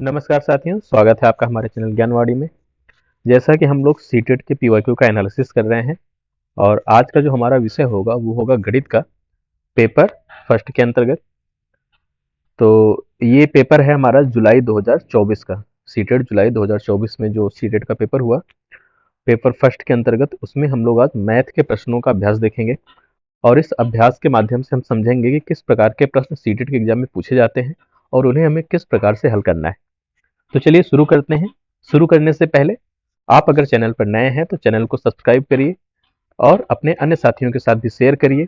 नमस्कार साथियों, स्वागत है आपका हमारे चैनल ज्ञानवाड़ी में। जैसा कि हम लोग सीटेट के पीवाईक्यू का एनालिसिस कर रहे हैं और आज का जो हमारा विषय होगा वो होगा गणित का पेपर फर्स्ट के अंतर्गत। तो ये पेपर है हमारा जुलाई 2024 का। सीटेट जुलाई 2024 में जो सीटेट का पेपर हुआ पेपर फर्स्ट के अंतर्गत, उसमें हम लोग आज मैथ के प्रश्नों का अभ्यास देखेंगे और इस अभ्यास के माध्यम से हम समझेंगे कि किस प्रकार के प्रश्न सीटेट के एग्जाम में पूछे जाते हैं और उन्हें हमें किस प्रकार से हल करना है। तो चलिए शुरू करते हैं। शुरू करने से पहले आप अगर चैनल पर नए हैं तो चैनल को सब्सक्राइब करिए और अपने अन्य साथियों के साथ भी शेयर करिए।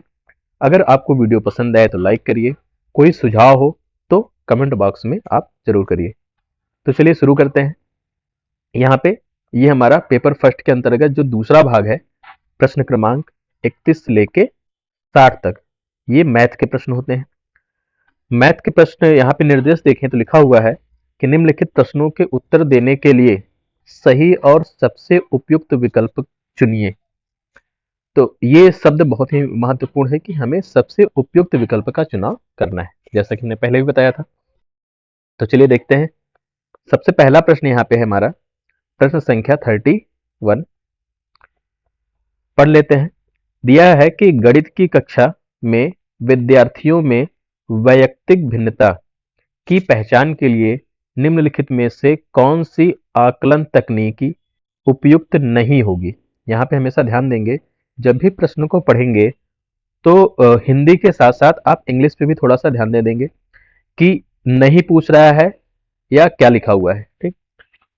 अगर आपको वीडियो पसंद आए तो लाइक करिए। कोई सुझाव हो तो कमेंट बॉक्स में आप जरूर करिए। तो चलिए शुरू करते हैं। यहाँ पे ये हमारा पेपर फर्स्ट के अंतर्गत जो दूसरा भाग है, प्रश्न क्रमांक 31 से लेके 60 तक, ये मैथ के प्रश्न होते हैं। मैथ के प्रश्न यहाँ पे निर्देश देखें तो लिखा हुआ है कि निम्नलिखित प्रश्नों के उत्तर देने के लिए सही और सबसे उपयुक्त विकल्प चुनिए। तो ये शब्द बहुत ही महत्वपूर्ण है कि हमें सबसे उपयुक्त विकल्प का चुनाव करना है, जैसा कि मैंने पहले भी बताया था। तो चलिए देखते हैं। सबसे पहला प्रश्न यहाँ पे है हमारा प्रश्न संख्या 31। पढ़ लेते हैं। दिया है कि गणित की कक्षा में विद्यार्थियों में वैयक्तिक भिन्नता की पहचान के लिए निम्नलिखित में से कौन सी आकलन तकनीकी उपयुक्त नहीं होगी। यहाँ पे हमेशा ध्यान देंगे, जब भी प्रश्न को पढ़ेंगे तो हिंदी के साथ साथ आप इंग्लिश पे भी थोड़ा सा ध्यान दे देंगे कि नहीं पूछ रहा है या क्या लिखा हुआ है। ठीक,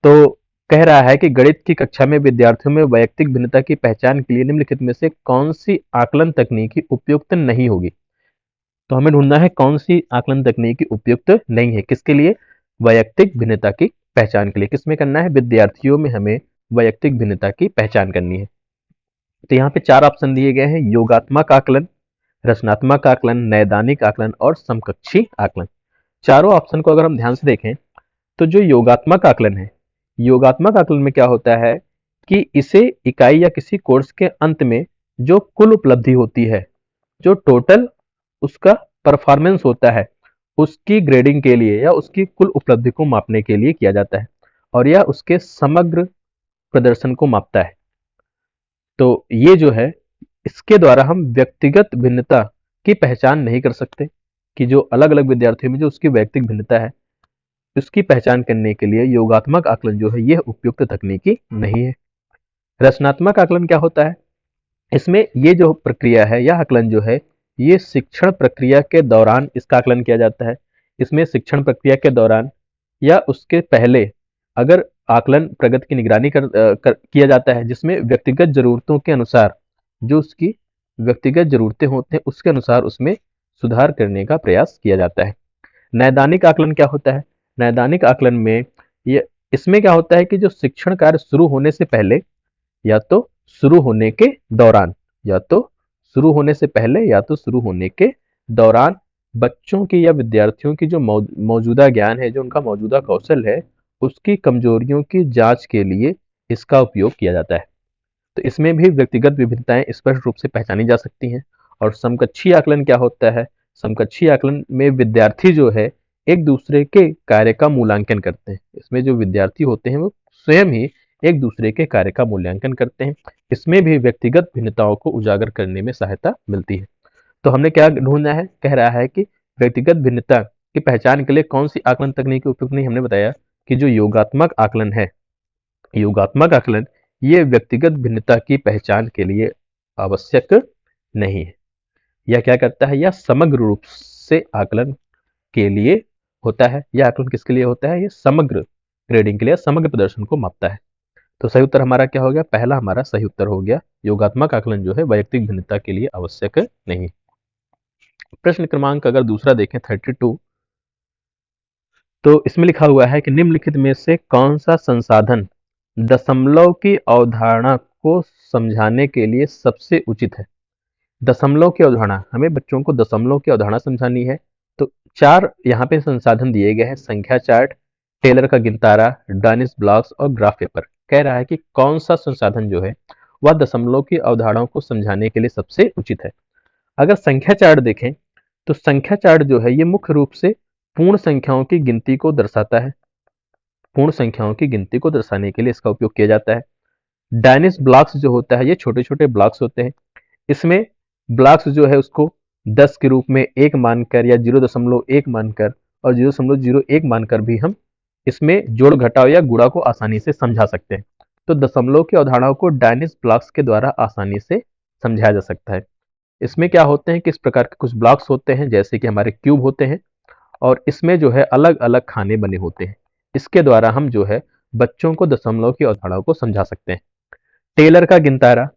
तो कह रहा है कि गणित की कक्षा में विद्यार्थियों में वैयक्तिक भिन्नता की पहचान के लिए निम्नलिखित में से कौन सी आकलन तकनीकी उपयुक्त नहीं होगी। तो हमें ढूंढना है कौन सी आकलन तकनीकी उपयुक्त नहीं है, किसके लिए, वैयक्तिक भिन्नता की पहचान के लिए। किसमें करना है, विद्यार्थियों में हमें वैयक्तिक भिन्नता की पहचान करनी है। तो यहाँ पे 4 ऑप्शन दिए गए हैं, योगात्मक आकलन, रचनात्मक आकलन, नैदानिक आकलन और समकक्षी आकलन। चारों ऑप्शन को अगर हम ध्यान से देखें तो जो योगात्मक आकलन है, योगात्मक आकलन में क्या होता है कि इसे इकाई या किसी कोर्स के अंत में जो कुल उपलब्धि होती है, जो टोटल उसका परफॉर्मेंस होता है, उसकी ग्रेडिंग के लिए या उसकी कुल उपलब्धि को मापने के लिए किया जाता है और यह उसके समग्र प्रदर्शन को मापता है। तो ये जो है, इसके द्वारा हम व्यक्तिगत भिन्नता की पहचान नहीं कर सकते कि जो अलग अलग विद्यार्थियों में जो उसकी वैयक्तिक भिन्नता है, उसकी पहचान करने के लिए योगात्मक आकलन जो है यह उपयुक्त तकनीकी नहीं है। रचनात्मक आकलन क्या होता है, इसमें ये जो प्रक्रिया है, यह आकलन जो है ये शिक्षण प्रक्रिया के दौरान इसका आकलन किया जाता है। इसमें शिक्षण प्रक्रिया के दौरान या उसके पहले अगर आकलन प्रगति की निगरानी किया जाता है, जिसमें व्यक्तिगत जरूरतों के अनुसार, जो उसकी व्यक्तिगत जरूरतें होते हैं उसके अनुसार उसमें सुधार करने का प्रयास किया जाता है। नैदानिक आकलन क्या होता है, नैदानिक आकलन में ये इसमें क्या होता है कि जो शिक्षण कार्य शुरू होने से पहले या तो शुरू होने के दौरान, या तो शुरू होने से पहले या तो शुरू होने के दौरान बच्चों की या विद्यार्थियों की जो मौजूदा ज्ञान है, जो उनका मौजूदा कौशल है, उसकी कमजोरियों की जांच के लिए इसका उपयोग किया जाता है। तो इसमें भी व्यक्तिगत विभिन्नताएं स्पष्ट रूप से पहचानी जा सकती हैं। और समकक्षीय आकलन क्या होता है, समकक्षीय आकलन में विद्यार्थी जो है एक दूसरे के कार्य का मूल्यांकन करते हैं। इसमें जो विद्यार्थी होते हैं वो स्वयं ही एक दूसरे के कार्य का मूल्यांकन करते हैं। इसमें भी व्यक्तिगत भिन्नताओं को उजागर करने में सहायता मिलती है। तो हमने क्या ढूंढना है, कह रहा है कि व्यक्तिगत भिन्नता की पहचान के लिए कौन सी आकलन तकनीक उपयुक्त नहीं। हमने बताया कि जो योगात्मक आकलन है, योगात्मक आकलन ये व्यक्तिगत भिन्नता की पहचान के लिए आवश्यक नहीं है। यह क्या करता है, यह समग्र रूप से आकलन के लिए होता है। यह आकलन किसके लिए होता है, यह समग्र ग्रेडिंग के लिए, समग्र प्रदर्शन को मापता है। तो सही उत्तर हमारा क्या हो गया, पहला हमारा सही उत्तर हो गया, योगात्मक आकलन जो है वैयक्तिक भिन्नता के लिए आवश्यक नहीं। प्रश्न क्रमांक अगर दूसरा देखें 32, तो इसमें लिखा हुआ है कि निम्नलिखित में से कौन सा संसाधन दशमलव की अवधारणा को समझाने के लिए सबसे उचित है। दशमलव की अवधारणा, हमें बच्चों को दशमलव की अवधारणा समझानी है। तो 4 यहाँ पे संसाधन दिए गए हैं, संख्या चार्ट, टेलर का गिनतारा, डानिस ब्लॉक्स और ग्राफ पेपर। कह रहा है कि कौन सा संसाधन जो है वह दशमलव की अवधारणाओं को समझाने के लिए सबसे उचित है। अगर संख्या चार्ट देखें तो संख्या चार्ट जो है ये मुख्य रूप से पूर्ण संख्याओं की गिनती को दर्शाता है। पूर्ण संख्याओं की गिनती को दर्शाने के लिए इसका उपयोग किया जाता है। डायनिस ब्लॉक्स जो होता है ये छोटे छोटे ब्लॉक्स होते हैं। इसमें ब्लॉक्स जो है उसको 10 के रूप में 1 मानकर या 0.1 मानकर और 0.01 मानकर भी हम इसमें जोड़ घटाव या गुणा को आसानी से समझा सकते हैं। तो दशमलव की अवधारणा को डायनिस ब्लॉक्स के द्वारा आसानी से समझाया जा सकता है। इसमें क्या होते हैं कि इस प्रकार के कुछ ब्लॉक्स होते हैं जैसे कि हमारे क्यूब होते हैं और इसमें जो है अलग अलग खाने बने होते हैं। इसके द्वारा हम जो है बच्चों को दशमलव की अवधारणा को समझा सकते हैं। टेलर का गिनतारा।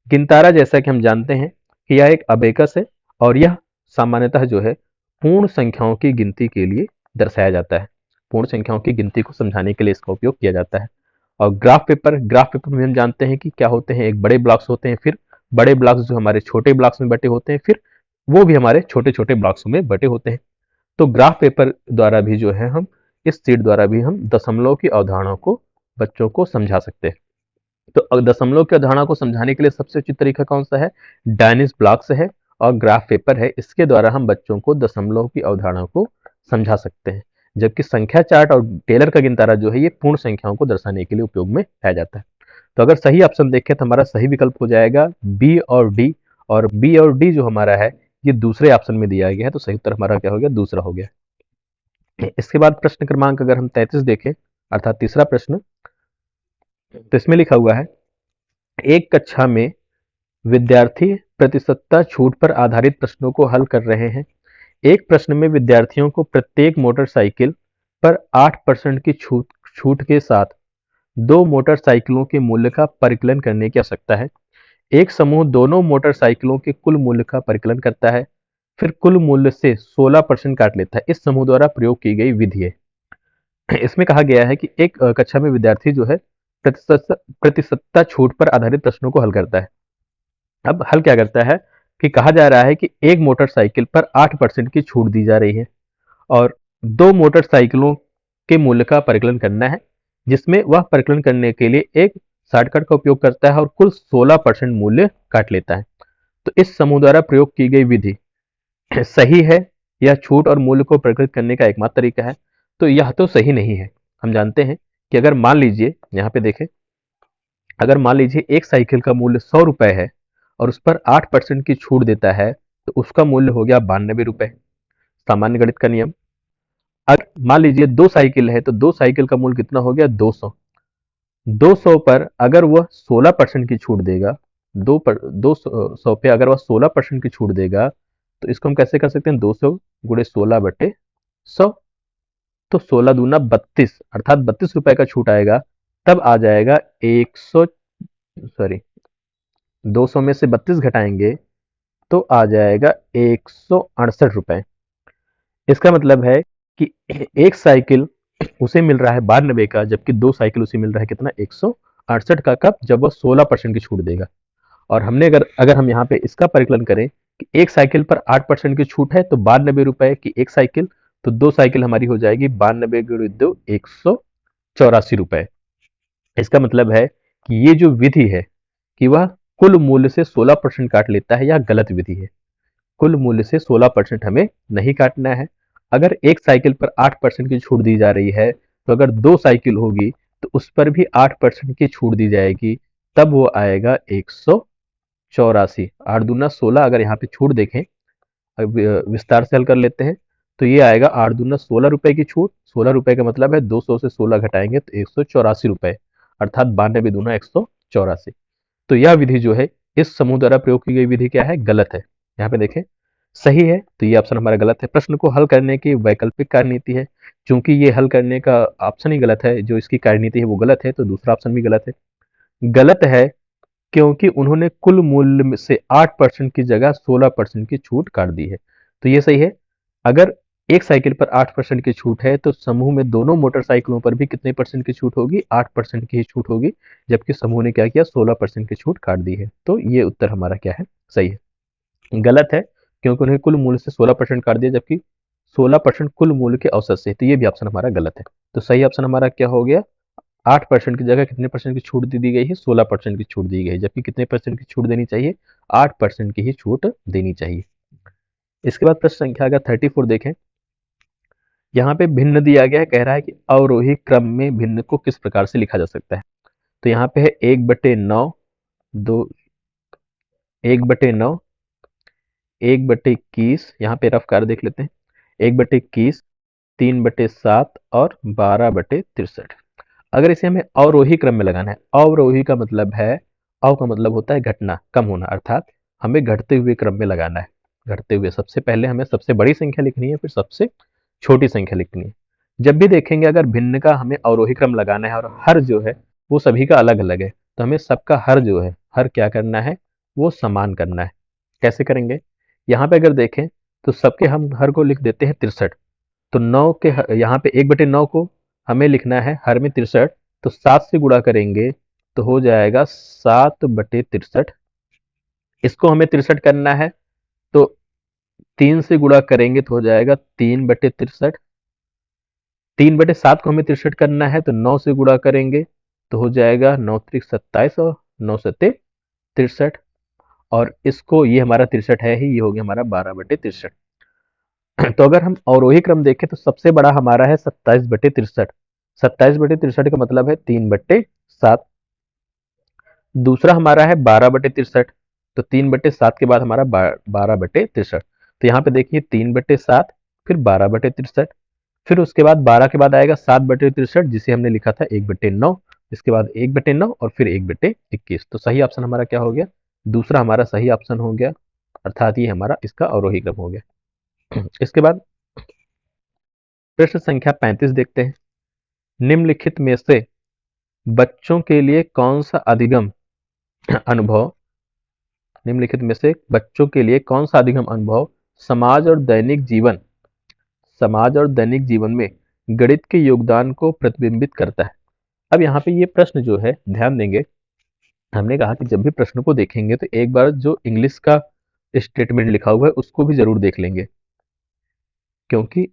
गिनतारा जैसा कि हम जानते हैं कि यह एक अबेकस है और यह सामान्यतः जो है पूर्ण संख्याओं की गिनती के लिए दर्शाया जाता है। पूर्ण संख्याओं की गिनती को समझाने के लिए इसका उपयोग किया जाता है। और ग्राफ पेपर में हम जानते हैं कि क्या होते हैं, एक बड़े ब्लॉक्स होते हैं, फिर बड़े ब्लॉक्स जो हमारे छोटे ब्लॉक्स में बटे होते हैं, फिर वो भी हमारे छोटे छोटे ब्लॉक्स में बटे होते हैं। तो ग्राफ पेपर द्वारा भी जो है हम इस सीट द्वारा भी हम दशमलव की अवधारणा को बच्चों को समझा सकते हैं। तो दशमलव की अवधारणा को समझाने के लिए सबसे उचित तरीका कौन सा है? डायनिस ब्लॉक्स है और ग्राफ पेपर है। इसके द्वारा हम बच्चों को दशमलव की अवधारणा को समझा सकते हैं। जबकि संख्या चार्ट और टेलर का गिनतारा जो है ये पूर्ण संख्याओं को दर्शाने के लिए उपयोग में लाया जाता है। तो अगर सही ऑप्शन देखें तो हमारा सही विकल्प हो जाएगा बी और डी। और बी और डी जो हमारा है ये दूसरे ऑप्शन में दिया गया है, तो सही उत्तर हमारा क्या हो गया? दूसरा हो गया। इसके बाद प्रश्न क्रमांक अगर हम 33 देखें अर्थात तीसरा प्रश्न, तो इसमें लिखा हुआ है एक कक्षा में विद्यार्थी प्रतिशतता छूट पर आधारित प्रश्नों को हल कर रहे हैं। एक प्रश्न में विद्यार्थियों को प्रत्येक मोटरसाइकिल पर 8% की छूट छूट के साथ दो मोटरसाइकिलों के मूल्य का परिकलन करने की आवश्यकता है। एक समूह दोनों मोटरसाइकिलों के कुल मूल्य का परिकलन करता है, फिर कुल मूल्य से 16% काट लेता है। इस समूह द्वारा प्रयोग की गई विधि है। इसमें कहा गया है कि एक कक्षा में विद्यार्थी जो है प्रतिशतता छूट पर आधारित प्रश्नों को हल करता है। अब हल क्या करता है कि कहा जा रहा है कि एक मोटरसाइकिल पर 8% की छूट दी जा रही है और दो मोटरसाइकिलों के मूल्य का परिकलन करना है, जिसमें वह परिकलन करने के लिए एक शॉर्टकट का उपयोग करता है और कुल 16% मूल्य काट लेता है। तो इस समूह द्वारा प्रयोग की गई विधि सही है या छूट और मूल्य को प्रकट करने का एकमात्र तरीका है? तो यह तो सही नहीं है। हम जानते हैं कि अगर मान लीजिए यहाँ पे देखें, अगर मान लीजिए एक साइकिल का मूल्य 100 रुपए है और उस पर 8% की छूट देता है तो उसका मूल्य हो गया 92 रुपए। सामान्य गणित का नियम। अगर मान लीजिए दो साइकिल है तो दो साइकिल का मूल्य कितना हो गया? 200। 200 पर अगर वह 16% की छूट देगा, 200 पे अगर वह 16% की छूट देगा तो इसको हम कैसे कर सकते हैं? 200 गुणे 16 बटे 100। तो 16 दूना 32 अर्थात 32 रुपए का छूट आएगा। तब आ जाएगा 100, सॉरी 200 में से 32 घटाएंगे तो आ जाएगा 168 रुपए। इसका मतलब है कि एक साइकिल उसे मिल रहा है 92 का, जबकि दो साइकिल उसे मिल रहा है कितना? 168 का। कब? जब वह 16% की छूट देगा। और हमने अगर अगर हम यहाँ पे इसका परिकलन करें कि एक साइकिल पर 8% की छूट है तो 92 रुपए की एक साइकिल, तो दो साइकिल हमारी हो जाएगी 92 गुणे 2 184 रुपए। इसका मतलब है कि ये जो विधि है कि वह कुल मूल्य से 16% काट लेता है, यह गलत विधि है। कुल मूल्य से 16% हमें नहीं काटना है। अगर एक साइकिल पर 8% की छूट दी जा रही है तो अगर दो साइकिल होगी तो उस पर भी 8% की छूट दी जाएगी, तब वो आएगा 184। 8 दूना 16, अगर यहाँ पे छूट देखें, अब विस्तार से हल कर लेते हैं तो ये आएगा 8 दूना 16 रुपए की छूट। 16 रुपए का मतलब है 200 से 16 घटाएंगे तो 184 रुपए, अर्थात 92 दूना 184। तो यह विधि जो है इस समूह द्वारा प्रयोग की गई विधि क्या है? गलत है। यहाँ पे देखें सही है, तो ये ऑप्शन हमारा गलत है। प्रश्न को हल करने की वैकल्पिक कार्यनीति है। चूंकि ये हल करने का ऑप्शन ही गलत है, जो इसकी कार्यनीति है वो गलत है, तो दूसरा ऑप्शन भी गलत है। गलत है क्योंकि उन्होंने कुल मूल्य में से 8% की जगह 16% की छूट काट दी है। तो ये सही है। अगर एक साइकिल पर 8% की छूट है तो समूह में दोनों मोटरसाइकिलों पर भी कितने परसेंट की छूट होगी? 8% की ही छूट होगी, जबकि समूह ने क्या किया? 16% की छूट काट दी है। तो ये उत्तर हमारा क्या है? सही है। गलत है क्योंकि उन्हें कुल मूल्य से 16% काट दिया, जबकि 16% कुल मूल्य के औसत से। तो ये भी ऑप्शन हमारा गलत है। तो सही ऑप्शन हमारा क्या हो गया? 8% की जगह कितने परसेंट की छूट दी गई है? 16% की छूट दी गई है, जबकि कितने परसेंट की छूट देनी चाहिए? 8% की ही छूट देनी चाहिए। इसके बाद प्रश्न संख्या अगर 34 देखें, यहाँ पे भिन्न दिया गया है, कह रहा है कि अवरोही क्रम में भिन्न को किस प्रकार से लिखा जा सकता है। तो यहाँ पे है 1/9, दो 1/9, 1/21, यहाँ पे रफ कार देख लेते हैं, 1/21, 3/7 और 12/63। अगर इसे हमें अवरोही क्रम में लगाना है, अवरोही का मतलब है, अव का मतलब होता है घटना, कम होना, अर्थात हमें घटते हुए क्रम में लगाना है। घटते हुए सबसे पहले हमें सबसे बड़ी संख्या लिखनी है, फिर सबसे छोटी संख्या लिखनी है। जब भी देखेंगे अगर भिन्न का हमें अवरोही क्रम लगाना है और हर जो है वो सभी का अलग अलग है, तो हमें सबका हर जो है, हर क्या करना है, वो समान करना है। कैसे करेंगे? यहाँ पे अगर देखें तो सबके हम हर को लिख देते हैं 63। तो 9 के यहाँ पे 1/9 को हमें लिखना है हर में 63, तो 7 से गुणा करेंगे तो हो जाएगा 7/63। इसको हमें 63 करना है तो 3 से गुणा करेंगे तो हो जाएगा 3/63। 3/7 को हमें 63 करना है तो 9 से गुणा करेंगे तो हो जाएगा 9 त्रिक 27 और 9 सत्ते 63। और इसको, ये हमारा 63 है ही, ये हो गया हमारा 12/63। तो अगर हम अवरोही क्रम देखें तो सबसे बड़ा हमारा है 27/63। 27/63 का मतलब है 3/7। दूसरा हमारा है 12/63, तो 3/7 के बाद हमारा 12/63। तो यहाँ पे देखिए 3/7, फिर 12/63, फिर उसके बाद 12 के बाद आएगा 7/63 जिसे हमने लिखा था 1/9, इसके बाद 1/9 और फिर 1/21। तो सही ऑप्शन हमारा क्या हो गया? दूसरा हमारा सही ऑप्शन हो गया, अर्थात ये हमारा इसका अवरोही क्रम हो गया। इसके बाद प्रश्न संख्या 35 देखते हैं। निम्नलिखित में से बच्चों के लिए कौन सा अधिगम अनुभव निम्नलिखित में से बच्चों के लिए कौन सा अधिगम अनुभव समाज और दैनिक जीवन में गणित के योगदान को प्रतिबिंबित करता है? अब यहाँ पे ये प्रश्न जो है, ध्यान देंगे, हमने कहा कि जब भी प्रश्न को देखेंगे तो एक बार जो इंग्लिश का स्टेटमेंट लिखा हुआ है उसको भी जरूर देख लेंगे, क्योंकि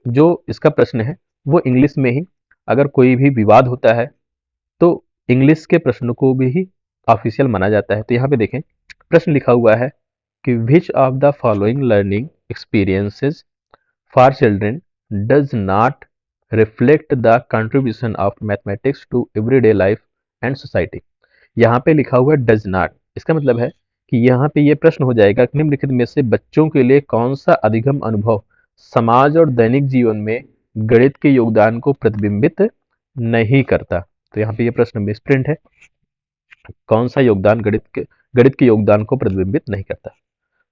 जो इसका प्रश्न है वो इंग्लिश में ही, अगर कोई भी विवाद होता है तो इंग्लिश के प्रश्न को भी ही ऑफिशियल माना जाता है। तो यहाँ पे देखें, प्रश्न लिखा हुआ है कि which of the following learning experiences for children does not reflect the contribution of mathematics to everyday life and society. यहाँ पे लिखा हुआ है डज नॉट, इसका मतलब है कि यहाँ पे ये प्रश्न हो जाएगा कि निम्नलिखित में से बच्चों के लिए कौन सा अधिगम अनुभव समाज और दैनिक जीवन में गणित के योगदान को प्रतिबिंबित नहीं करता। तो यहाँ पे ये प्रश्न मिसप्रिंट है, कौन सा योगदान गणित के योगदान को प्रतिबिंबित नहीं करता।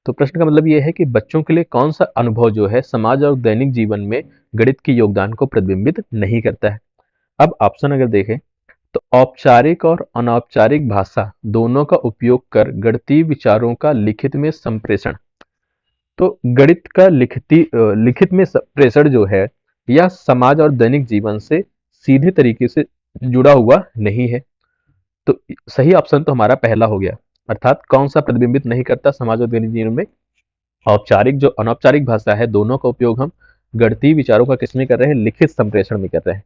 तो प्रश्न का मतलब ये है कि बच्चों के लिए कौन सा अनुभव जो है समाज और दैनिक जीवन में गणित के योगदान को प्रतिबिंबित नहीं करता है। अब ऑप्शन अगर देखें तो औपचारिक और अनौपचारिक भाषा दोनों का उपयोग कर गणितीय विचारों का लिखित में संप्रेषण। तो गणित का लिखित में संप्रेषण जो है, यह समाज और दैनिक जीवन से सीधे तरीके से जुड़ा हुआ नहीं है। तो सही ऑप्शन तो हमारा पहला हो गया, अर्थात कौन सा प्रतिबिंबित नहीं करता समाज और दैनिक जीवन में? औपचारिक जो अनौपचारिक भाषा है, दोनों का उपयोग हम गणितीय विचारों का किसमें कर रहे हैं? लिखित संप्रेषण में कर रहे हैं।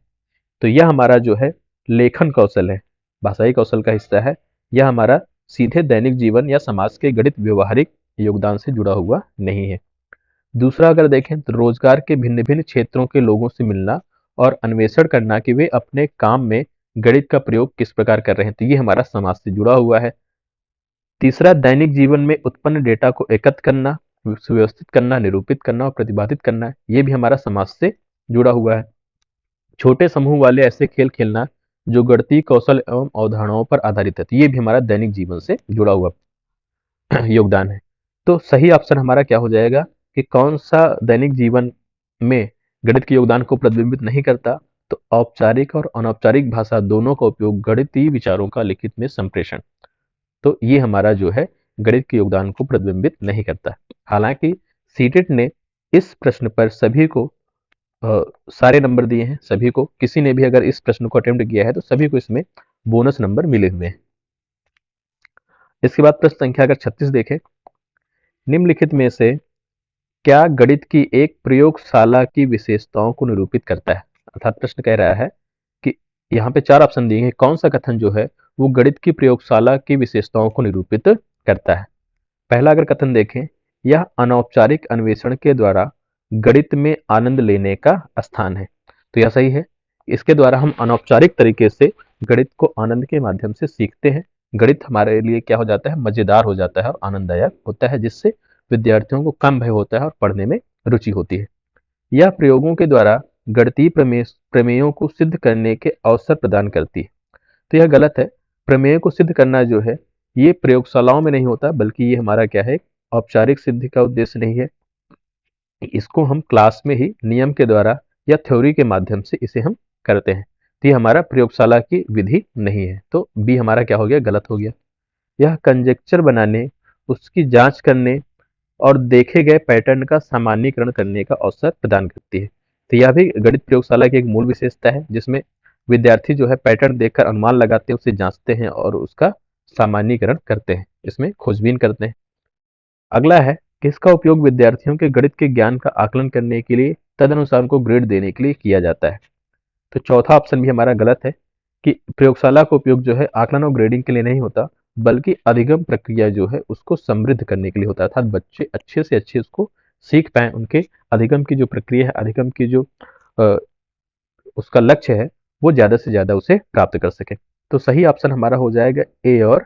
तो यह हमारा जो है लेखन कौशल है, भाषाई कौशल का हिस्सा है। यह हमारा सीधे दैनिक जीवन या समाज के गणित व्यवहारिक योगदान से जुड़ा हुआ नहीं है। दूसरा अगर देखें तो रोजगार के भिन्न भिन्न क्षेत्रों के लोगों से मिलना और अन्वेषण करना कि वे अपने काम में गणित का प्रयोग किस प्रकार कर रहे हैं, तो ये हमारा समाज से जुड़ा हुआ है। तीसरा, दैनिक जीवन में उत्पन्न डेटा को एकत्र करना, सुव्यवस्थित करना, निरूपित करना और प्रतिपादित करना, ये भी हमारा समाज से जुड़ा हुआ है। छोटे समूह वाले ऐसे खेल खेलना जो गणितीय कौशल एवं अवधारणाओं पर आधारित है, तो ये भी हमारा दैनिक जीवन से जुड़ा हुआ योगदान है। तो सही ऑप्शन हमारा क्या हो जाएगा कि कौन सा दैनिक जीवन में गणित के योगदान को प्रतिबिंबित नहीं करता? तो औपचारिक और अनौपचारिक भाषा दोनों का उपयोग गणितीय विचारों का लिखित में संप्रेषण, तो ये हमारा जो है गणित के योगदान को प्रतिबिंबित नहीं करता। हालांकि सीटेट ने इस प्रश्न पर सभी को सारे नंबर दिए हैं, सभी को, किसी ने भी अगर इस प्रश्न को अटेम्प्ट किया है तो सभी को इसमें बोनस नंबर मिले हुए हैं। इसके बाद प्रश्न संख्या अगर 36 देखें, निम्नलिखित में से क्या गणित की एक प्रयोगशाला की विशेषताओं को निरूपित करता है? अर्थात प्रश्न कह रहा है कि यहाँ पे 4 ऑप्शन दिए हैं, कौन सा कथन जो है वो गणित की प्रयोगशाला की विशेषताओं को निरूपित करता है? पहला अगर कथन देखें, यह अनौपचारिक अन्वेषण के द्वारा गणित में आनंद लेने का स्थान है। तो यह सही है। इसके द्वारा हम अनौपचारिक तरीके से गणित को आनंद के माध्यम से सीखते हैं। गणित हमारे लिए क्या हो जाता है, मजेदार हो जाता है और आनंददायक होता है, जिससे विद्यार्थियों को कम भय होता है और पढ़ने में रुचि होती है। यह प्रयोगों के द्वारा गणितीय प्रमेयों को सिद्ध करने के अवसर प्रदान करती है। तो यह गलत है। प्रमेय को सिद्ध करना जो है, ये प्रयोगशालाओं में नहीं होता, बल्कि ये हमारा क्या है, औपचारिक सिद्धि का उद्देश्य नहीं है। इसको हम क्लास में ही नियम के द्वारा या थ्योरी के माध्यम से इसे हम करते हैं। तो ये हमारा प्रयोगशाला की विधि नहीं है। तो बी हमारा क्या हो गया, गलत हो गया। यह कंजेक्चर बनाने, उसकी जांच करने और देखे गए पैटर्न का सामान्यीकरण करने का अवसर प्रदान करती है। तो यह भी गणित प्रयोगशाला की एक मूल विशेषता है, जिसमें विद्यार्थी जो है पैटर्न देखकर अनुमान लगाते हैं, उसे जांचते हैं और उसका सामान्यीकरण करते हैं, इसमें खोजबीन करते हैं। अगला है कि इसका उपयोग विद्यार्थियों के गणित के ज्ञान का आकलन करने के लिए, तदनुसार उनको ग्रेड देने के लिए किया जाता है। तो चौथा ऑप्शन भी हमारा गलत है कि प्रयोगशाला का उपयोग जो है आकलन और ग्रेडिंग के लिए नहीं होता, बल्कि अधिगम प्रक्रिया जो है उसको समृद्ध करने के लिए होता है, अर्थात बच्चे अच्छे से अच्छे उसको सीख पाए, उनके अधिगम की जो प्रक्रिया है, अधिगम की जो अ, उसका लक्ष्य है, वो ज़्यादा से ज़्यादा उसे प्राप्त कर सके। तो सही ऑप्शन हमारा हो जाएगा ए और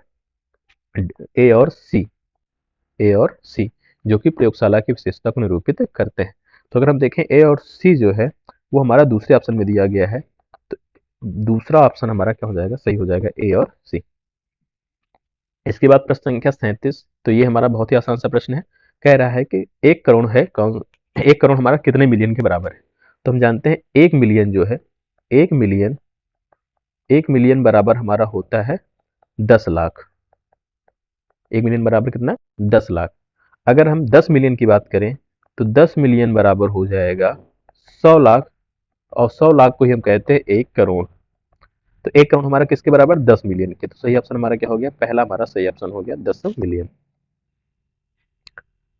सी, ए और सी, जो कि प्रयोगशाला की विशेषता को निरूपित करते हैं। तो अगर हम देखें ए और सी जो है, वो हमारा दूसरे ऑप्शन में दिया गया है। तो दूसरा ऑप्शन हमारा क्या हो जाएगा, सही हो जाएगा, ए और सी। इसके बाद प्रश्न संख्या 37। तो ये हमारा बहुत ही आसान सा प्रश्न है। कह रहा है कि 1 करोड़ है कौन, 1 करोड़ हमारा कितने मिलियन के बराबर है। तो हम जानते हैं 1 मिलियन जो है, 1 मिलियन, 1 मिलियन बराबर हमारा होता है 10 लाख। 1 मिलियन बराबर कितना, 10 लाख। अगर हम 10 मिलियन की बात करें, तो 10 मिलियन बराबर हो जाएगा 100 लाख, और 100 लाख को ही हम कहते हैं 1 करोड़। तो 1 करोड़ हमारा किसके बराबर, 10 मिलियन के। तो सही ऑप्शन हमारा क्या हो गया, पहला हमारा सही ऑप्शन हो गया, 10 मिलियन।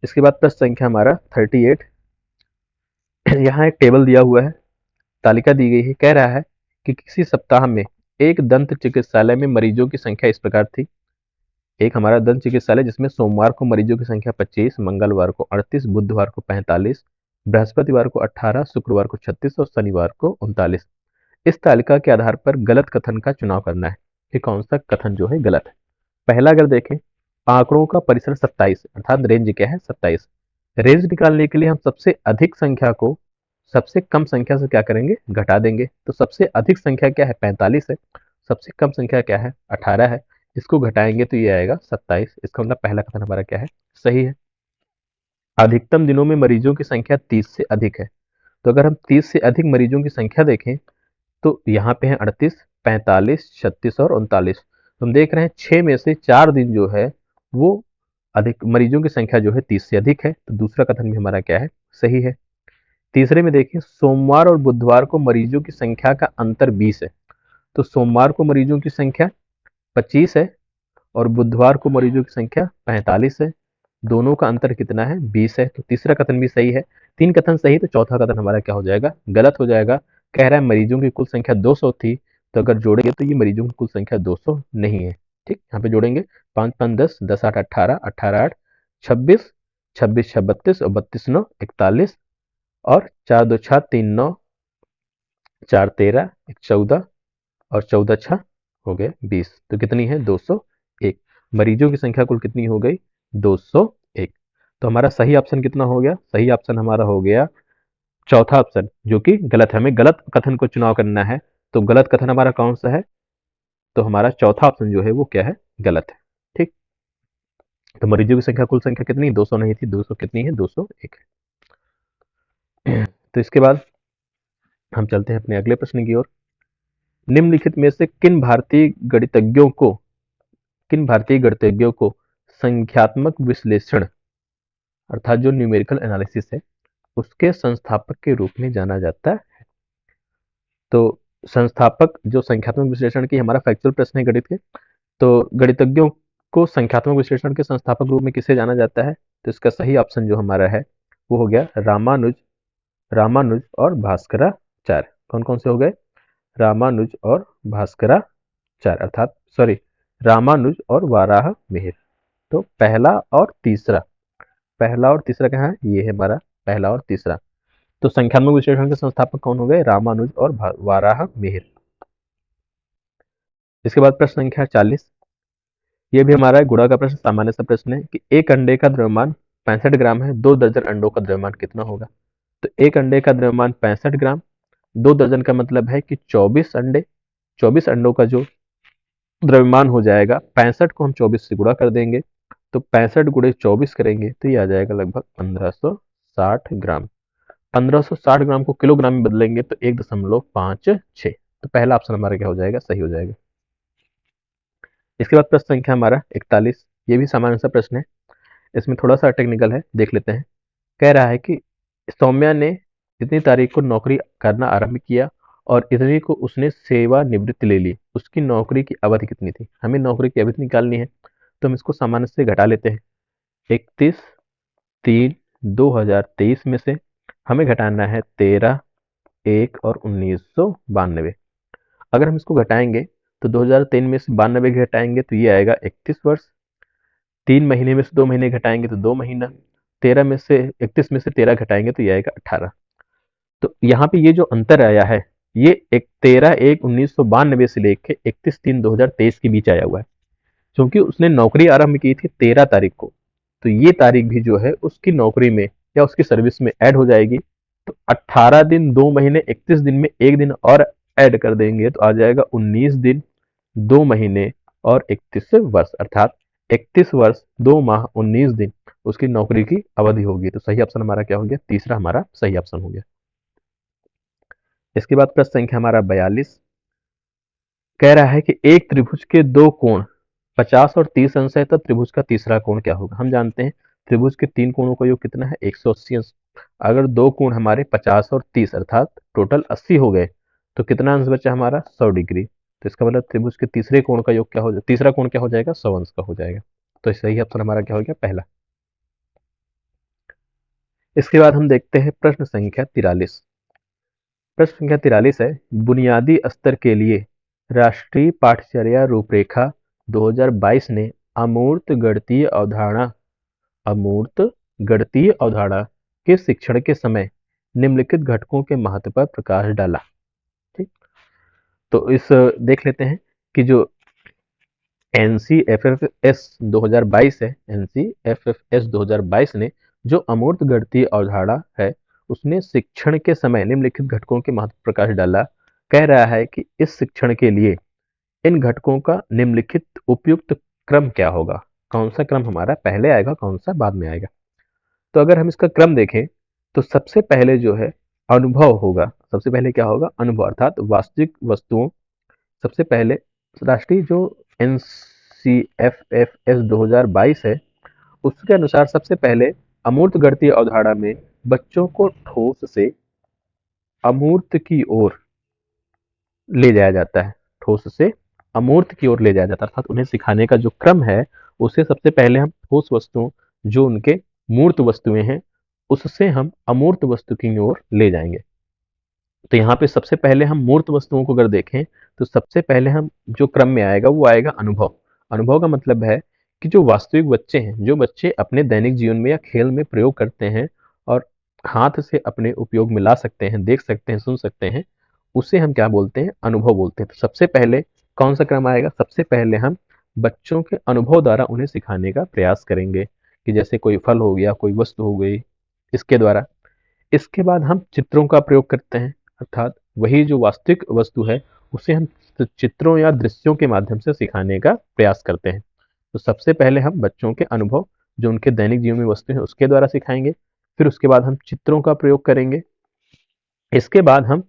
इसके बाद प्रश्न संख्या हमारा 38। यहाँ एक टेबल दिया हुआ है, तालिका दी गई है। कह रहा है कि किसी सप्ताह में एक दंत चिकित्सालय में मरीजों की संख्या इस प्रकार थी। एक हमारा दंत चिकित्सालय जिसमें सोमवार को मरीजों की संख्या 25, मंगलवार को 38, बुधवार को 45, बृहस्पतिवार को 18, शुक्रवार को 36 और शनिवार को 39। इस तालिका के आधार पर गलत कथन का चुनाव करना है कि कौन सा कथन जो है गलत है। पहला अगर देखें, आंकड़ों का परिसर 27, अर्थात रेंज क्या है, 27। रेंज निकालने के लिए हम सबसे अधिक संख्या को सबसे कम संख्या से क्या करेंगे, घटा देंगे। तो सबसे अधिक संख्या क्या है, 45 है। सबसे कम संख्या क्या है, 18 है। इसको घटाएंगे तो ये आएगा 27। इसका मतलब पहला कथन हमारा क्या है, सही है। अधिकतम दिनों में मरीजों की संख्या 30 से अधिक है। तो अगर हम 30 से अधिक मरीजों की संख्या देखें, तो यहाँ पे है 38, 45, 36 और 39। हम देख रहे हैं 6 में से 4 दिन जो है वो अधिक मरीजों की संख्या जो है 30 से अधिक है। तो दूसरा कथन भी हमारा क्या है, सही है। तीसरे में देखिए, सोमवार और बुधवार को मरीजों की संख्या का अंतर 20 है। तो सोमवार को मरीजों की संख्या 25 है और बुधवार को मरीजों की संख्या 45 है। दोनों का अंतर कितना है, 20 है। तो तीसरा कथन भी सही है। 3 कथन सही, तो चौथा कथन हमारा क्या हो जाएगा, गलत हो जाएगा। कह रहा है मरीजों की कुल संख्या 200 थी, तो अगर जोड़ेंगे तो ये मरीजों की कुल संख्या 200 नहीं है। ठीक, यहाँ पे जोड़ेंगे, 5 5 10, 10 8 18, 18 8 26, 26 6 32 और 32 9 41, और 4 2 6 3 9, 4 13, 1 14 और 14 6 हो गए 20। तो कितनी है, 201। मरीजों की संख्या कुल कितनी हो गई, 201। तो हमारा सही ऑप्शन कितना हो गया, सही ऑप्शन हमारा हो गया चौथा ऑप्शन, जो कि गलत है। हमें गलत कथन को चुनाव करना है। तो गलत कथन हमारा कौन सा है, तो हमारा चौथा ऑप्शन जो है वो क्या है, गलत है। ठीक, तो मरीजों की संख्या कुल संख्या कितनी, 200 नहीं थी, 200 कितनी है, 201 है। तो इसके बाद हम चलते हैं अपने अगले प्रश्न की ओर। निम्नलिखित में से किन भारतीय गणितज्ञों को संख्यात्मक विश्लेषण, अर्थात जो न्यूमेरिकल एनालिसिस है, उसके संस्थापक के रूप में जाना जाता है। तो संस्थापक जो संख्यात्मक विश्लेषण की, हमारा फैक्चुअल प्रश्न है गणित के। तो गणितज्ञों को संख्यात्मक विश्लेषण के संस्थापक रूप में किसे जाना जाता है, तो इसका सही ऑप्शन जो हमारा है वो हो गया रामानुज, रामानुज और भास्कराचार्य। कौन कौन से हो गए, रामानुज और भास्कराचार्य, अर्थात सॉरी, रामानुज और वाराह मिहिर। तो पहला और तीसरा, पहला और तीसरा कहाँ है, ये है हमारा पहला और तीसरा। तो संख्यात्मक विश्लेषण के संस्थापक कौन हो गए? रामानुज और वाराह मिहिर। इसके बाद प्रश्न संख्या 40, ये भी हमारा गुणा का प्रश्न, सामान्य सा प्रश्न है कि एक अंडे का द्रव्यमान 65 ग्राम है, 2 दर्जन अंडों का द्रव्यमान कितना होगा? तो एक अंडे का द्रव्यमान 65 ग्राम, 2 दर्जन का मतलब है कि 24 अंडे, 24 अंडों का जो द्रव्यमान हो जाएगा, 65 को हम 24 से गुणा कर देंगे, तो 65 गुणे 24 करेंगे तो ये आ जाएगा लगभग 1560 ग्राम। 1560 ग्राम को किलोग्राम में बदलेंगे तो 1.56, तो पहला ऑप्शन हमारा क्या हो जाएगा? सही हो जाएगा। इसके बाद प्रश्न संख्या हमारा 41, ये भी सामान्य सा प्रश्न है, इसमें थोड़ा सा टेक्निकल है, देख लेते हैं। कह रहा है कि सौम्या ने इतनी तारीख को नौकरी करना आरंभ किया और इतनी को उसने सेवानिवृत्ति ले ली, उसकी नौकरी की अवधि कितनी थी? हमें नौकरी की अवधि निकालनी है, तो हम इसको सामान्य से घटा लेते हैं। 31/3/2023 में से हमें घटाना है 13/1 और 1992। अगर हम इसको घटाएंगे तो 2003 में से 92 घटाएंगे तो ये आएगा 31 वर्ष। 3 महीने में से 2 महीने घटाएंगे तो 2 महीना। 13 में से 31 में से 13 घटाएंगे तो ये आएगा 18। तो यहाँ पे ये जो अंतर आया है, ये 13/1/1992 से लेके 31/3/2023 के बीच आया हुआ है, क्योंकि उसने नौकरी आरंभ की थी 13 तारीख को, तो ये तारीख भी जो है उसकी नौकरी में या उसकी सर्विस में ऐड हो जाएगी। तो 18 दिन 2 महीने 31 दिन में एक दिन और ऐड कर देंगे तो आ जाएगा 19 दिन 2 महीने और 31 वर्ष, अर्थात 31 वर्ष 2 माह 19 दिन उसकी नौकरी की अवधि होगी। तो सही ऑप्शन हमारा क्या हो गया? तीसरा हमारा सही ऑप्शन हो गया। इसके बाद प्रश्न संख्या हमारा 42, कह रहा है कि एक त्रिभुज के दो कोण 50 और 30 अंश है, तो त्रिभुज का तीसरा कोण क्या होगा? हम जानते हैं त्रिभुज के 3 कोणों का योग कितना है? 180 अंश। अगर दो कोण हमारे 50 और 30 अर्थात टोटल 80 हो गए तो कितना अंश बचा हमारा? 100 डिग्री। तो इसका मतलब त्रिभुज के तीसरे कोण का योग क्या हो, तीसरा कोण क्या हो जाएगा? 100 अंश का हो जाएगा। तो सही ऑप्शन हमारा क्या हो गया? पहला। इसके बाद हम देखते हैं प्रश्न संख्या 43। प्रश्न संख्या 43 है, बुनियादी स्तर के लिए राष्ट्रीय पाठचर्या रूपरेखा 2022 ने अमूर्त गणितीय अवधारणा के शिक्षण के समय निम्नलिखित घटकों के महत्व पर प्रकाश डाला। ठीक, तो इस देख लेते हैं कि जो NCFFS 2022 है, NCFFS 2022 ने जो अमूर्त गणितीय अवधारणा है उसने शिक्षण के समय निम्नलिखित घटकों के महत्व पर प्रकाश डाला। कह रहा है कि इस शिक्षण के लिए इन घटकों का निम्नलिखित उपयुक्त क्रम क्या होगा? कौन सा क्रम हमारा पहले आएगा, कौन सा बाद में आएगा? तो अगर हम इसका क्रम देखें तो सबसे पहले जो है अनुभव होगा। सबसे पहले क्या होगा? अनुभव, अर्थात वास्तविक वस्तुओं। सबसे पहले राष्ट्रीय जो NCFFS 2022 है उसके अनुसार सबसे पहले अमूर्त गणितीय अवधारणा में बच्चों को ठोस से अमूर्त की ओर ले जाया जाता है। ठोस से अमूर्त की ओर ले जाया जाता है, अर्थात उन्हें सिखाने का जो क्रम है उसे सबसे पहले हम ठोस वस्तुओं, जो उनके मूर्त वस्तुएं हैं, उससे हम अमूर्त वस्तु की ओर ले जाएंगे। तो यहाँ पे सबसे पहले हम मूर्त वस्तुओं को अगर देखें तो सबसे पहले हम जो क्रम में आएगा वो आएगा अनुभव। अनुभव का मतलब है कि जो वास्तविक बच्चे हैं, जो बच्चे अपने दैनिक जीवन में या खेल में प्रयोग करते हैं और हाथ से अपने उपयोग में ला सकते हैं, देख सकते हैं, सुन सकते हैं, उसे हम क्या बोलते हैं? अनुभव बोलते हैं। तो सबसे पहले कौन सा क्रम आएगा? सबसे पहले हम बच्चों के अनुभव द्वारा उन्हें सिखाने का प्रयास करेंगे, कि जैसे कोई फल हो गया, कोई वस्तु हो गई, इसके द्वारा। इसके बाद हम चित्रों का प्रयोग करते हैं, अर्थात वही जो वास्तविक वस्तु है उसे हम चित्रों या दृश्यों के माध्यम से सिखाने का प्रयास करते हैं। तो सबसे पहले हम बच्चों के अनुभव, जो उनके दैनिक जीवन में वस्तु है, उसके द्वारा सिखाएंगे। फिर उसके बाद हम चित्रों का प्रयोग करेंगे। इसके बाद हम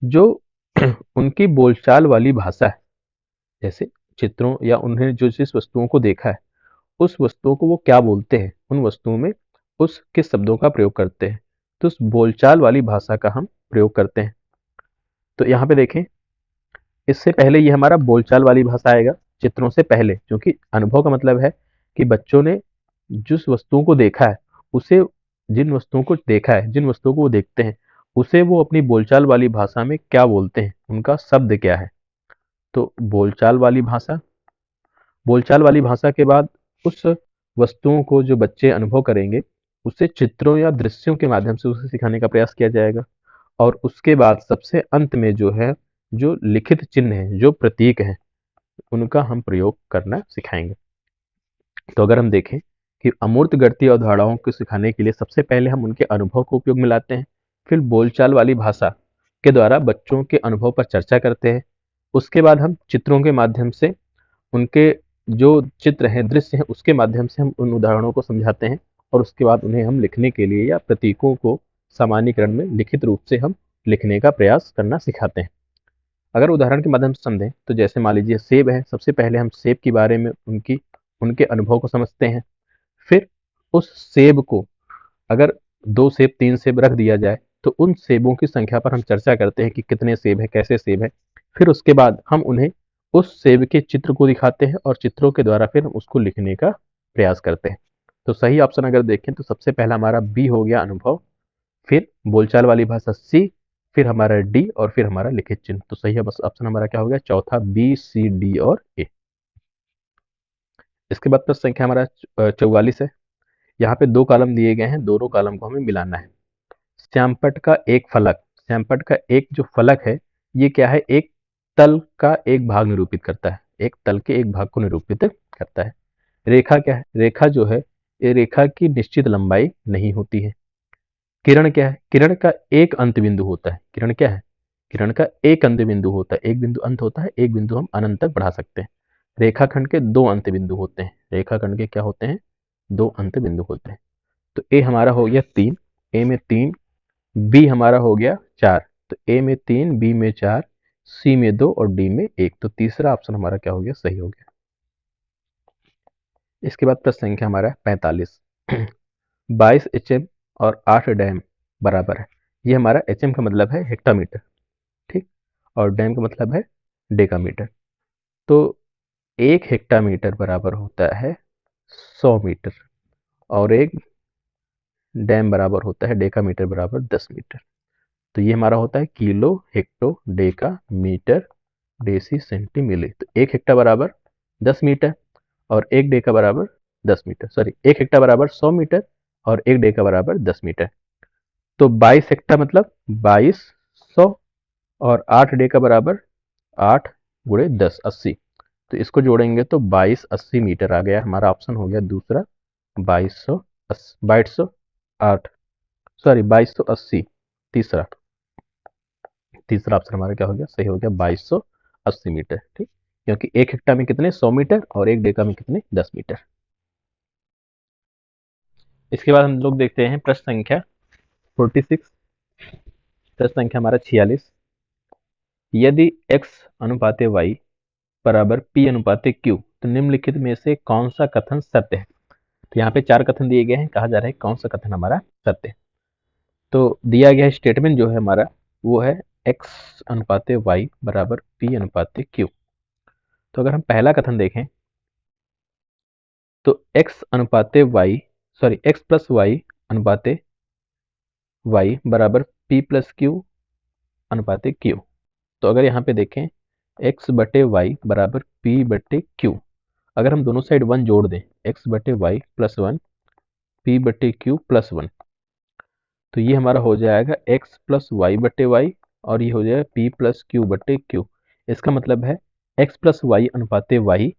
जो उनकी बोलचाल वाली भाषा है, जैसे चित्रों या उन्हें जो जिस वस्तुओं को देखा है उस वस्तुओं को वो क्या बोलते हैं, उन वस्तुओं में उस किस शब्दों का प्रयोग करते हैं, तो उस बोलचाल वाली भाषा का हम प्रयोग करते हैं। तो यहाँ पे देखें, इससे पहले ये हमारा बोलचाल वाली भाषा आएगा चित्रों से पहले, क्योंकि अनुभव का मतलब है कि बच्चों ने जिस वस्तुओं को देखा है उसे, जिन वस्तुओं को देखा है, जिन वस्तुओं को वो देखते हैं उसे वो अपनी बोलचाल वाली भाषा में क्या बोलते हैं, उनका शब्द क्या है। तो बोलचाल वाली भाषा के बाद उस वस्तुओं को जो बच्चे अनुभव करेंगे उसे चित्रों या दृश्यों के माध्यम से उसे सिखाने का प्रयास किया जाएगा। और उसके बाद सबसे अंत में जो है, जो लिखित चिन्ह हैं, जो प्रतीक हैं, उनका हम प्रयोग करना सिखाएंगे। तो अगर हम देखें कि अमूर्त गणितीय अवधारणाओं को सिखाने के लिए सबसे पहले हम उनके अनुभव को उपयोग में लाते हैं, फिर बोलचाल वाली भाषा के द्वारा बच्चों के अनुभव पर चर्चा करते हैं। उसके बाद हम चित्रों के माध्यम से उनके जो चित्र हैं, दृश्य हैं, उसके माध्यम से हम उन उदाहरणों को समझाते हैं। और उसके बाद उन्हें हम लिखने के लिए या प्रतीकों को सामान्यीकरण में लिखित रूप से हम लिखने का प्रयास करना सिखाते हैं। अगर उदाहरण के माध्यम से समझें तो जैसे मान लीजिए सेब है, सबसे पहले हम सेब के बारे में उनके अनुभव को समझते हैं। फिर उस सेब को अगर 2 सेब 3 सेब रख दिया जाए तो उन सेबों की संख्या पर हम चर्चा करते हैं कि कितने सेब हैं, कैसे सेब हैं। फिर उसके बाद हम उन्हें उस सेब के चित्र को दिखाते हैं और चित्रों के द्वारा फिर हम उसको लिखने का प्रयास करते हैं। तो सही ऑप्शन अगर देखें तो सबसे पहला हमारा बी हो गया अनुभव, फिर बोलचाल वाली भाषा सी, फिर हमारा डी और फिर हमारा लिखित चिन्ह। तो सही बस ऑप्शन हमारा क्या हो गया, चौथा बी सी डी और ए। इसके बाद प्रश्न संख्या हमारा 44 है। यहाँ पे 2 कॉलम दिए गए हैं, दोनों कॉलम को हमें मिलाना है। श्यामपट्ट का एक फलक, श्यामपट्ट का एक जो फलक है, ये क्या है, एक तल का एक भाग निरूपित करता है, एक तल के एक भाग को निरूपित करता है। रेखा क्या है, रेखा जो है, ये रेखा की निश्चित लंबाई नहीं होती है। किरण क्या है, किरण का एक अंत बिंदु होता है, किरण क्या है, किरण का एक अंत बिंदु होता है, एक बिंदु अंत होता है, एक बिंदु हम अनंत तक बढ़ा सकते हैं। रेखाखंड के 2 अंत बिंदु होते हैं, रेखाखंड के क्या होते हैं, 2 अंत बिंदु होते हैं। तो ए हमारा हो गया 3, ए में 3, बी हमारा हो गया 4। तो ए में 3, बी में 4, सी में 2 और डी में 1। तो तीसरा ऑप्शन हमारा क्या हो गया, सही हो गया। इसके बाद प्रश्न संख्या हमारा 45। 22 एचएम और 8 डैम बराबर है। ये हमारा एचएम का मतलब है हेक्टामीटर, ठीक, और डैम का मतलब है डेकामीटर। तो 1 हेक्टामीटर बराबर होता है 100 मीटर और एक डैम बराबर होता है डेकामीटर बराबर 10 मीटर। तो ये हमारा होता है kilo, hecto, deca, metre, deci, centi, milli. तो 1 हेक्टा बराबर 10 मीटर और 1 डेका बराबर 10 मीटर, सॉरी 1 हेक्टा बराबर 100 मीटर और 1 डेका बराबर 10 मीटर। तो 22 हेक्टा मतलब 2200 और 8 डेका बराबर 8 गुणे 10, 80। तो इसको जोड़ेंगे तो 2280 मीटर आ गया। हमारा ऑप्शन हो गया दूसरा 2208, सॉरी 2280। तीसरा तीसरा ऑप्शन हमारा क्या हो गया, सही हो गया 2280 मीटर, ठीक, क्योंकि 1 हेक्टा में कितने 100 मीटर और 1 डेका में कितने 10 मीटर। इसके बाद हम लोग देखते हैं प्रश्न संख्या 46। प्रश्न संख्या हमारा 46। यदि x अनुपाते y बराबर p अनुपाते q, तो निम्नलिखित में से कौन सा कथन सत्य है। तो यहाँ पे 4 कथन दिए गए हैं, कहा जा रहा है कौन सा कथन हमारा सत्य है। तो दिया गया स्टेटमेंट जो है हमारा, वो है x अनुपाते y बराबर p अनुपाते q। तो अगर हम पहला कथन देखें तो x अनुपाते y, sorry x plus Y अनुपाते y बराबर p प्लस q अनुपाते q। तो अगर यहाँ पे देखें x बटे वाई बराबर p बटे q, अगर हम दोनों साइड 1 जोड़ दें, x बटे वाई प्लस 1, p बटे q प्लस 1, तो ये हमारा हो जाएगा x प्लस वाई बटे वाई और ये हो जाएगा p प्लस q बटे q। इसका मतलब है x प्लस वाई अनुपाते y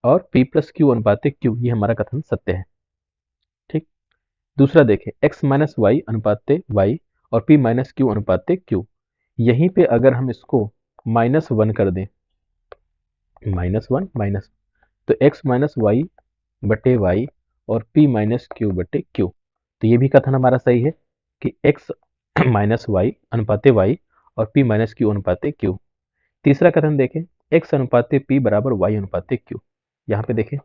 और p प्लस q अनुपाते q, ये हमारा कथन सत्य है, ठीक। दूसरा देखें x माइनस वाई अनुपाते y और p माइनस q अनुपाते q। यहीं पे अगर हम इसको -1 कर दें, -1 माइनस, तो x माइनस वाई बटे वाई और p माइनस क्यू बटे क्यू। तो ये भी कथन हमारा सही है कि x माइनस वाई अनुपाते वाई और p माइनस क्यू अनुपाते क्यू। तीसरा कथन देखें x अनुपाते p बराबर y अनुपाते क्यू। यहाँ पे देखें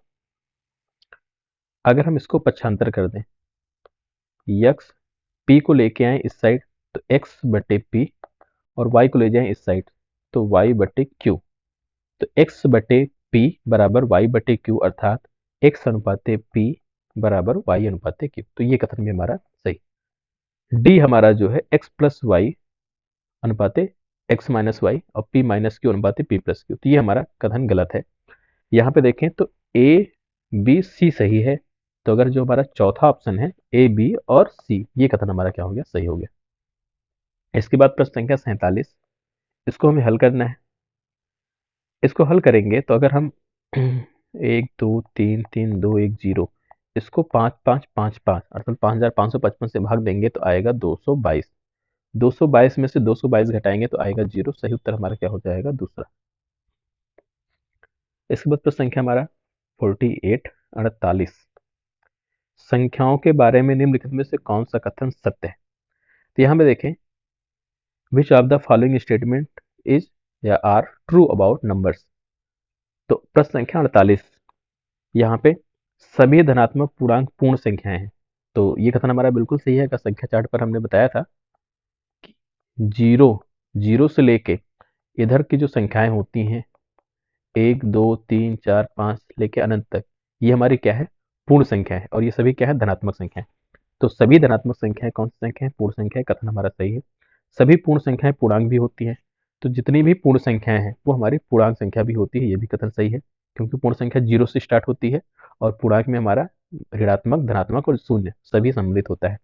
अगर हम इसको पक्षांतर कर दें, x p को लेके आए इस साइड तो x बटे p और y को ले जाएं इस साइड तो y बटे q। तो x बटे p बराबर y बटे q, अर्थात x अनुपाते p बराबर y अनुपाते q। तो ये कथन भी हमारा सही। डी हमारा जो है x प्लस वाई अनुपाते x माइनस वाई और p माइनस क्यू अनुपाते p प्लस क्यू, तो ये हमारा कथन गलत है। यहाँ पे देखें तो ए बी सी सही है तो अगर जो हमारा चौथा ऑप्शन है ए, बी और सी, ये कथन हमारा क्या हो गया, सही हो गया। इसके बाद प्रश्न संख्या 47, इसको हमें हल करना है। इसको हल करेंगे तो अगर हम 1 2 3 3 2 1 0, इसको 5 5 5 5 अर्थात 5555 से भाग देंगे तो आएगा 222। 222 में से 222 घटाएंगे तो आएगा 0। सही उत्तर हमारा क्या हो जाएगा, दूसरा। इसके बाद प्रश्न संख्या हमारा 48 48, संख्याओं के बारे में निम्नलिखित में से कौन सा कथन सत्य है। तो यहाँ पे देखें, विच of the following statement is या आर ट्रू अबाउट नंबर्स। तो प्रश्न संख्या 48, यहाँ पे सभी धनात्मक पूर्णांक पूर्ण संख्याएं हैं। तो ये कथन हमारा बिल्कुल सही है। का संख्या चार्ट पर हमने बताया था कि जीरो जीरो से लेके इधर की जो संख्याएं होती हैं 1 2 3 4 5 लेके अनंत तक, ये हमारी क्या है, पूर्ण संख्या है। और ये सभी क्या है, धनात्मक संख्या है। तो सभी धनात्मक संख्याएं कौन सी संख्या है, पूर्ण संख्या है। कथन हमारा सही है। सभी पूर्ण संख्याएं पूर्णांक भी होती हैं। तो जितनी भी पूर्ण संख्याएं हैं वो हमारी पूर्णांक संख्या भी होती है। ये भी कथन सही है, क्योंकि पूर्ण संख्या 0 से स्टार्ट होती है और पूर्णांक में हमारा ऋणात्मक, धनात्मक और शून्य सभी सम्मिलित होता है।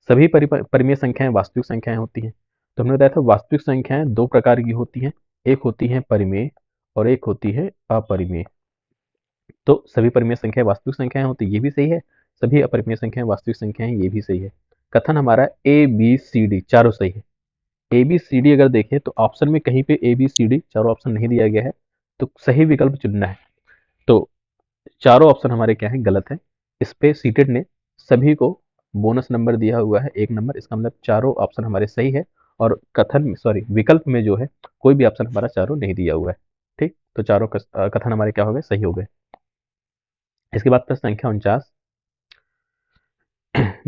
सभी परिमेय संख्याएं वास्तविक संख्याएं होती हैं। तो हमने बताया था वास्तविक संख्याएं दो प्रकार की होती हैं, एक होती है परिमेय और एक होती है अपरिमेय। तो सभी परिमेय संख्याएं वास्तविक संख्याएं होती, ये भी सही है। सभी अपरिमेय संख्याएं वास्तविक संख्याएं, ये भी सही है। कथन हमारा ए बी सी डी चारों सही है। ए बी सी डी अगर देखें तो ऑप्शन में कहीं पे ए बी सी डी चारों ऑप्शन नहीं दिया गया है, तो सही विकल्प चुनना है। तो चारों ऑप्शन हमारे क्या है, गलत है। इस पे सीटेड ने सभी को बोनस नंबर दिया हुआ है 1 नंबर। इसका मतलब चारों ऑप्शन हमारे सही है। और विकल्प में जो है कोई भी ऑप्शन हमारा चारों नहीं दिया हुआ है। ठीक, तो चारों कथन हमारे क्या हो गए, सही हो गए। इसके बाद प्रश्न संख्या 49,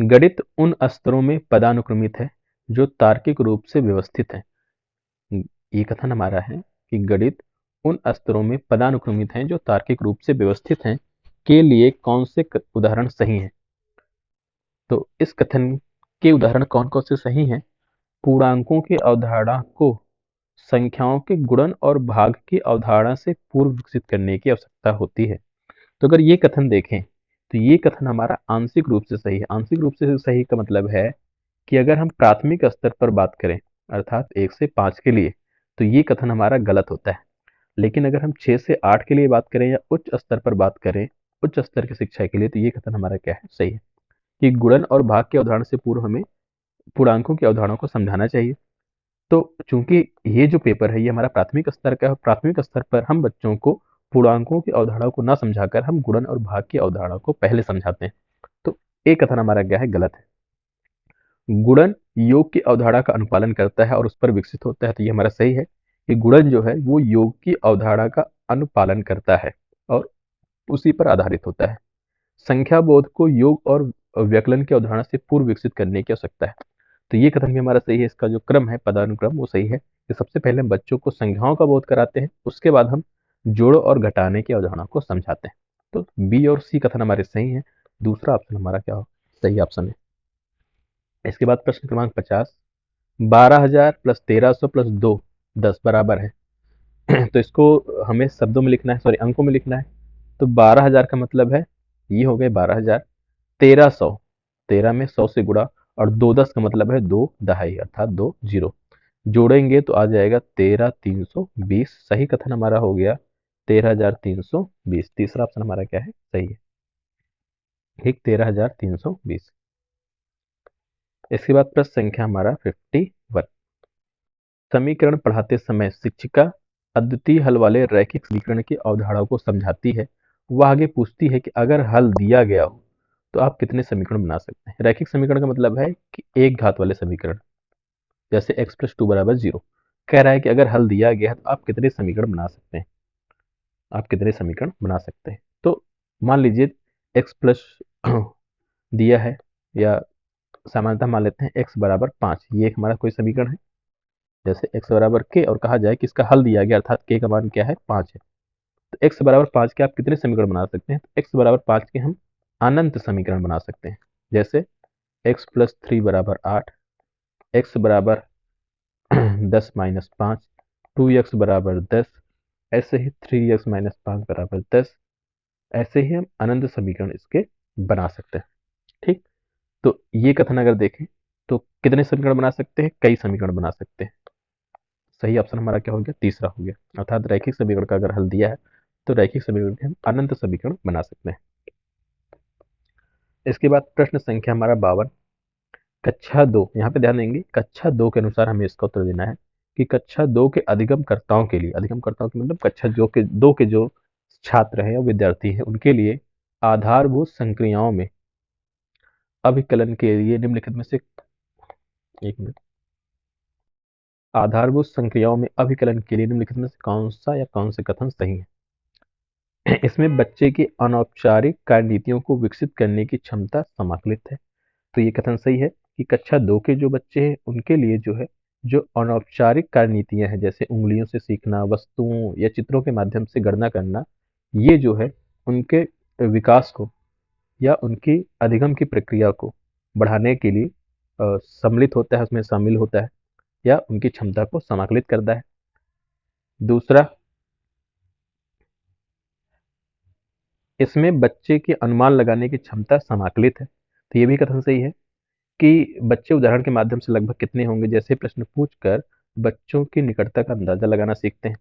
गणित उन स्तरों में पदानुक्रमित है जो तार्किक रूप से व्यवस्थित है। ये कथन हमारा है कि गणित उन स्तरों में पदानुक्रमित हैं जो तार्किक रूप से व्यवस्थित हैं के लिए कौन से उदाहरण सही हैं। तो इस कथन के उदाहरण कौन कौन से सही हैं। पूर्णांकों की अवधारणा को संख्याओं के गुणन और भाग की अवधारणा से पूर्व विकसित करने की आवश्यकता होती है। तो अगर ये कथन देखें तो ये कथन हमारा आंशिक रूप से सही है। आंशिक रूप से सही का मतलब है कि अगर हम प्राथमिक स्तर पर बात करें अर्थात 1 से 5 के लिए, तो ये कथन हमारा गलत होता है। लेकिन अगर हम 6 से 8 के लिए बात करें या उच्च स्तर पर बात करें, उच्च स्तर की शिक्षा के लिए, तो ये कथन हमारा क्या है, सही है कि गुणन और भाग की अवधारणा से पूर्व हमें पूर्णांकों की अवधारणा को समझाना चाहिए। तो चूंकि ये जो पेपर है ये हमारा प्राथमिक स्तर का है, प्राथमिक स्तर पर हम बच्चों को पूर्णांकों की अवधारणा को ना समझाकर हम गुणन और भाग की अवधारणा को पहले समझाते हैं। तो एक कथन हमारा क्या है, गलत है। गुणन योग की अवधारणा का अनुपालन करता है और उस पर विकसित होता है। तो ये हमारा सही है कि गुणन जो है वो योग की अवधारणा का अनुपालन करता है और उसी पर आधारित होता है। संख्या बोध को योग और व्यकलन की अवधारणा से पूर्व विकसित करने की आवश्यकता है। तो ये कथन भी हमारा सही है। इसका जो क्रम है, पदानुक्रम, वो सही है कि सबसे पहले हम बच्चों को संख्याओं का बोध कराते हैं, उसके बाद हम जोड़ और घटाने की अवधारणा को समझाते हैं। तो बी और सी कथन हमारे सही हैं। दूसरा ऑप्शन हमारा क्या हो, सही ऑप्शन है। इसके बाद प्रश्न क्रमांक 50, 12,000 प्लस 1300 प्लस 2 10 बराबर है। तो इसको हमें शब्दों में लिखना है, सॉरी अंकों में लिखना है। तो 12,000 का मतलब है ये हो गए 12,000। 1300, 13 में 100 से गुणा और 2 10 का मतलब है 2 दहाई अर्थात 2 जीरो। जोड़ेंगे तो आ जाएगा 13,320। सही कथन हमारा हो गया 13,320। तीसरा ऑप्शन हमारा क्या है, सही है, ठीक 13,320। इसके बाद प्रश्न संख्या हमारा 51, समीकरण पढ़ाते समय शिक्षिका अद्वितीय हल वाले रैखिक समीकरण की अवधारणा को समझाती है। वह आगे पूछती है कि अगर हल दिया गया हो तो आप कितने समीकरण बना सकते हैं। रैखिक समीकरण का मतलब है कि एक घात वाले समीकरण, जैसे x+2 बराबर 0। कह रहा है कि अगर हल दिया गया है तो आप कितने समीकरण बना सकते हैं, आप कितने समीकरण बना सकते हैं। तो मान लीजिए x प्लस दिया है, या सामान्यतः मान लेते हैं x बराबर 5, ये एक हमारा कोई समीकरण है। जैसे x बराबर k और कहा जाए कि इसका हल दिया गया अर्थात k का मान क्या है, 5 है। तो x बराबर 5 के आप कितने समीकरण बना सकते हैं, तो x बराबर 5 के हम अनंत समीकरण बना सकते हैं। जैसे x+3 बराबर 8, x बराबर 10-5, 2x बराबर 10, ऐसे ही 3x-5 बराबर 10। ऐसे ही हम अनंत समीकरण इसके बना सकते हैं। ठीक, तो ये कथन अगर देखें तो कितने समीकरण बना सकते हैं? कई समीकरण बना सकते हैं। सही ऑप्शन हमारा क्या हो गया? तीसरा हो गया। अर्थात रैखिक समीकरण का अगर हल दिया है तो रैखिक समीकरण के हम अनंत समीकरण बना सकते हैं। इसके बाद प्रश्न संख्या हमारा 52, कक्षा 2, यहाँ पे ध्यान देंगे कक्षा 2 के अनुसार हमें इसका उत्तर देना है कि कक्षा 2 के अधिगमकर्ताओं के लिए, अधिगमकर्ताओं के मतलब कक्षा दो के जो छात्र हैं या विद्यार्थी हैं उनके लिए आधारभूत संक्रियाओं में अभिकलन के लिए निम्नलिखित में से एक मिनट आधारभूत संक्रियाओं में अभिकलन के लिए निम्नलिखित में से कौन सा या कौन से कथन सही है? इसमें बच्चे की अनौपचारिक कार्यनीतियों को विकसित करने की क्षमता समाकलित है। तो ये कथन सही है कि कक्षा 2 के जो बच्चे हैं उनके लिए जो है जो अनौपचारिक कार्यनीतियां हैं जैसे उंगलियों से सीखना, वस्तुओं या चित्रों के माध्यम से गणना करना, ये जो है उनके विकास को या उनकी अधिगम की प्रक्रिया को बढ़ाने के लिए सम्मिलित होता है, उसमें शामिल होता है या उनकी क्षमता को समाकलित करता है। दूसरा, इसमें बच्चे के अनुमान लगाने की क्षमता समाकलित है। तो ये भी कथन सही है कि बच्चे उदाहरण के माध्यम से लगभग कितने होंगे जैसे प्रश्न पूछकर बच्चों की निकटता का अंदाजा लगाना सीखते हैं।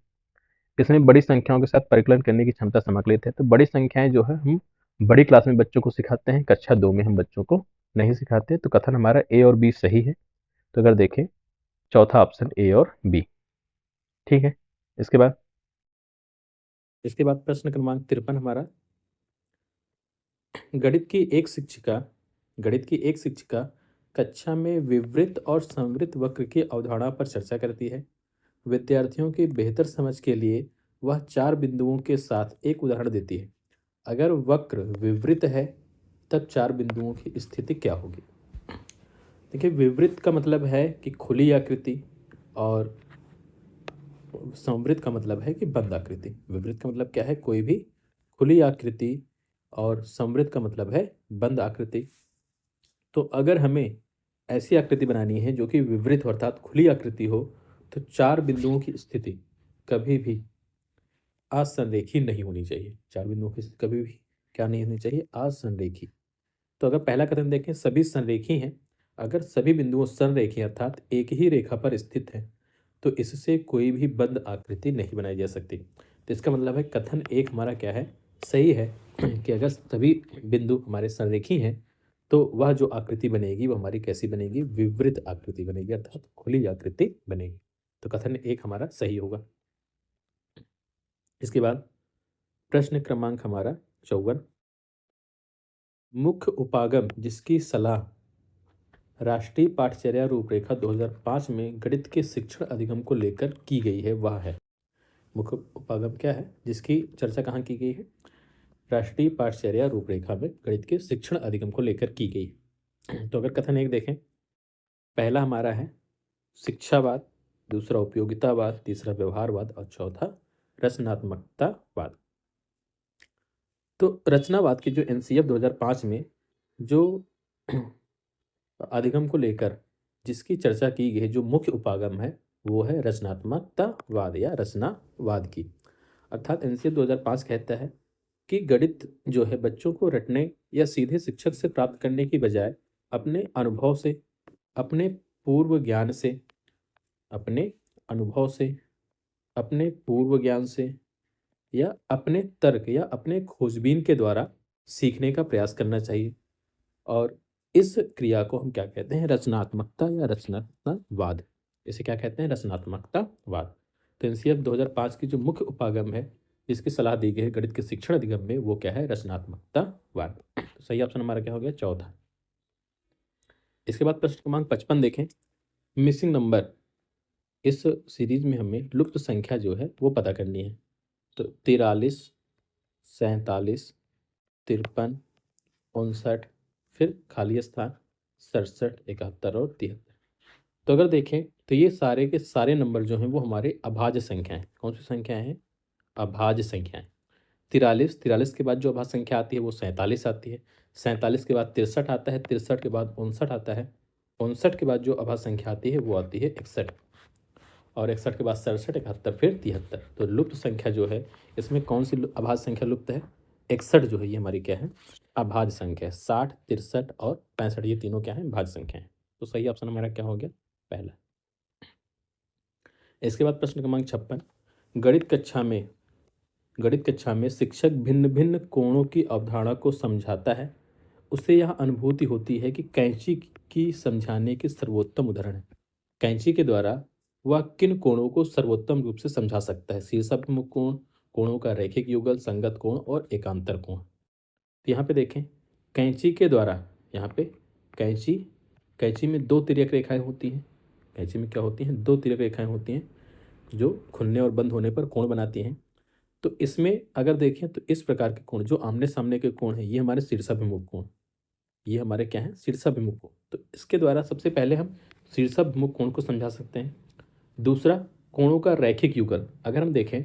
इसमें बड़ी संख्याओं के साथ परिकलन करने की क्षमता समाकलित है। तो बड़ी संख्याएं जो है हम बड़ी क्लास में बच्चों को सिखाते हैं, कक्षा 2 में हम बच्चों को नहीं सिखाते। तो कथन हमारा ए और बी सही है। तो अगर देखें चौथा ऑप्शन ए और बी। ठीक है, इसके बाद प्रश्न क्रमांक 53 हमारा, गणित की एक शिक्षिका कक्षा में विवृत और संवृत वक्र की अवधारणा पर चर्चा करती है। विद्यार्थियों की बेहतर समझ के लिए वह 4 बिंदुओं के साथ एक उदाहरण देती है। अगर वक्र विवृत है तब 4 बिंदुओं की स्थिति क्या होगी? देखिए, विवृत का मतलब है कि खुली आकृति और संवृत का मतलब है कि बंद आकृति। विवृत का मतलब क्या है? कोई भी खुली आकृति, और संवृत का मतलब है बंद आकृति। तो अगर हमें ऐसी आकृति बनानी है जो कि विवृत अर्थात खुली आकृति हो तो 4 बिंदुओं की स्थिति कभी भी असंरेखी नहीं होनी चाहिए। 4 बिंदुओं की स्थिति कभी भी क्या नहीं होनी चाहिए? असंरेखी। तो अगर पहला कथन देखें, सभी संरेखी हैं। अगर सभी बिंदुओं संरेखी अर्थात एक ही रेखा पर स्थित है तो इससे कोई भी बंद आकृति नहीं बनाई जा सकती। तो इसका मतलब है कथन एक हमारा क्या है? सही है कि अगर सभी बिंदु हमारे संरेखी हैं तो वह जो आकृति बनेगी वो हमारी कैसी बनेगी? विवृत आकृति बनेगी अर्थात खुली आकृति बनेगी। तो कथन एक हमारा सही होगा। इसके बाद प्रश्न क्रमांक हमारा 54, मुख्य उपागम जिसकी सलाह राष्ट्रीय पाठचर्या रूपरेखा 2005 में गणित के शिक्षण अधिगम को लेकर की गई है वह है। मुख्य उपागम क्या है जिसकी चर्चा कहाँ की गई है? राष्ट्रीय पाठचर्या रूपरेखा में गणित के शिक्षण अधिगम को लेकर की गई है। तो अगर कथन एक देखें, पहला हमारा है शिक्षावाद, दूसरा उपयोगितावाद, तीसरा व्यवहारवाद और चौथा रचनात्मकतावाद। तो रचनावाद की जो एनसीएफ 2005 में जो अधिगम को लेकर जिसकी चर्चा की गई, जो मुख्य उपागम है वो है रचनात्मकतावाद या रचनावाद की। अर्थात एनसीएफ 2005 कहता है कि गणित जो है बच्चों को रटने या सीधे शिक्षक से प्राप्त करने की बजाय अपने अनुभव से, अपने पूर्व ज्ञान से, अपने अनुभव से, अपने पूर्व ज्ञान से या अपने तर्क या अपने खोजबीन के द्वारा सीखने का प्रयास करना चाहिए। और इस क्रिया को हम क्या कहते हैं? रचनात्मकता या रचनात्मकवाद। इसे क्या कहते हैं? रचनात्मकतावाद। तो एनसीएफ 2005 की जो मुख्य उपागम है जिसकी सलाह दी गई है गणित के शिक्षण अधिगम में वो क्या है? रचनात्मकतावाद। तो सही ऑप्शन हमारा क्या हो गया? चौथा। इसके बाद प्रश्न क्रमांक 55 देखें, मिसिंग नंबर। इस सीरीज में हमें लुप्त संख्या जो है वो पता करनी है। तो 43, 47, 53, 59, फिर खाली स्थान 67, 71 और 73। तो अगर देखें तो ये सारे के सारे नंबर जो हैं वो हमारे अभाज्य संख्याएं। कौन सी संख्याएं हैं? अभाज्य संख्याएं। 43 के बाद जो अभाज्य संख्या आती है वो 47 आती है। 47 के बाद 63 आता है। 63 के बाद 59 आता है। 59 के बाद जो अभाज्य संख्या आती है वो आती है 61। और 61 के बाद 67, 71, फिर 73। तो लुप्त संख्या जो है इसमें कौन सी अभाज्य संख्या लुप्त है? 61 जो है ये हमारी क्या है? अभाज्य संख्या है। 60, 63 और 65 ये तीनों क्या हैं? भाज्य संख्या हैं। तो सही ऑप्शन हमारा क्या हो गया? पहला। इसके बाद प्रश्न क्रमांक 56, गणित कक्षा में शिक्षक भिन्न भिन्न कोणों की अवधारणा को समझाता है। उसे यह अनुभूति होती है कि कैंची की समझाने के सर्वोत्तम उदाहरण है। कैंची के द्वारा वह किन कोणों को सर्वोत्तम रूप से समझा सकता है? शीर्षाभिमुख कोण, कोणों का रैखिक युगल, संगत कोण और एकांतर कोण। तो यहाँ पे देखें, कैंची के द्वारा, यहाँ पे कैंची कैंची में दो तिर्यक रेखाएं होती हैं। कैंची में क्या होती हैं? दो तिर्यक रेखाएं होती हैं जो खुलने और बंद होने पर कोण बनाती हैं। तो इसमें अगर देखें तो इस प्रकार के कोण जो आमने सामने के कोण हैं, ये हमारे शीर्षाभिमुख कोण, ये हमारे क्या है? शीर्षाभिमुख कोण। तो इसके द्वारा सबसे पहले हम शीर्षाभिमुख कोण को समझा सकते हैं। दूसरा, कोणों का रैखिक युगल। अगर हम देखें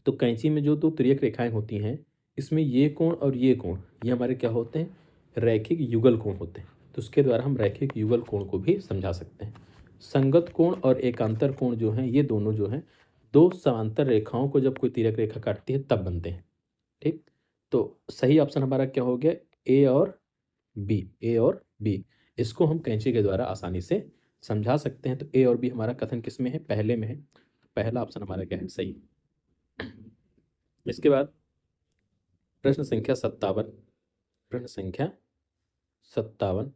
तो कैंची में जो दो तिर्यक रेखाएं होती हैं, इसमें ये कोण और ये कोण, ये हमारे क्या होते हैं? रैखिक युगल कोण होते हैं। तो उसके द्वारा हम रैखिक युगल कोण को भी समझा सकते हैं। संगत कोण और एकांतर कोण जो हैं, ये दोनों जो हैं, दो समांतर रेखाओं को जब कोई तिर्यक रेखा काटती है तब बनते हैं। ठीक, तो सही ऑप्शन हमारा क्या हो गया? ए और बी। ए और बी, इसको हम कैंची के द्वारा आसानी से समझा सकते हैं। तो ए और बी हमारा कथन किस में है? पहले में है। पहला ऑप्शन हमारा क्या है? सही। इसके बाद प्रश्न संख्या 57, प्रश्न संख्या 57,